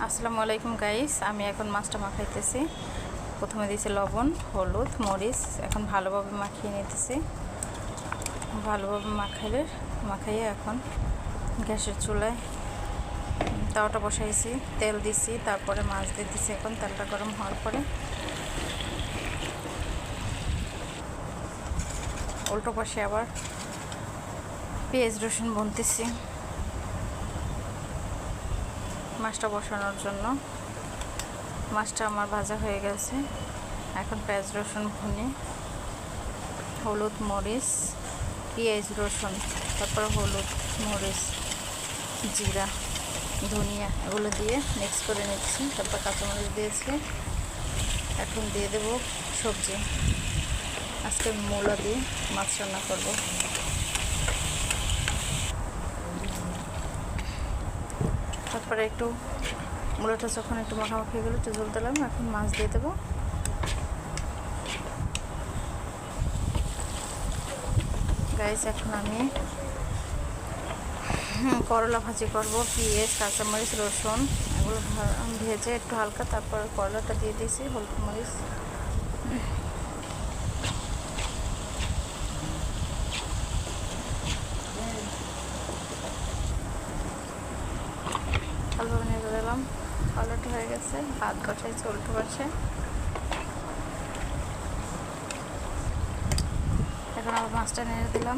আসসালামু আলাইকুম গাইস, আমি এখন মাছটা মাখাইতেছি। প্রথমে দিয়েছি লবণ, হলুদ, মরিচ। এখন ভালোভাবে মাখিয়ে নিতেছি। ভালোভাবে মাখাইয়ে এখন গ্যাসের চুলায় তাওয়াটা বসাইছি, তেল দিছি, তারপরে মাছ দিয়ে দিছি। এখন তেলটা গরম হওয়ার পরে উল্টো পাশে আবার পেঁয়াজ রসুন বুনতেছি মাছটা বসানোর জন্য। মাছটা আমার ভাজা হয়ে গেছে। এখন পেঁয়াজ রসুন ভুনি, হলুদ মরিচ, পেঁয়াজ রসুন, তারপর হলুদ মরিচ, জিরা, ধনিয়া এগুলো দিয়ে মিক্স করে নিচ্ছি। তারপর কাঁচামরিচ দিয়েছি। এখন দিয়ে দেব সবজি। আজকে মূলা দিয়ে মাছ রান্না করব। তারপরে একটু মূলাটা যখন একটু মাখামাখি হয়ে গেলো, একটু জল দিলাম। এখন মাছ দিয়ে দেবো। গাইস, এখন আমি করলা ভাজি করব। পেঁয়াজ, কাঁচামরিচ, রসুন এগুলো ভেজে একটু হালকা, তারপর করলাটা দিয়ে দিয়েছি, হলুদ মরিচ। ভালোভাবে নেড়ে দিলাম। করলাটা হয়ে গেছে। ভাত বসাইছি উল্টো পাশে। এখন আবার মাছটা নেড়ে দিলাম।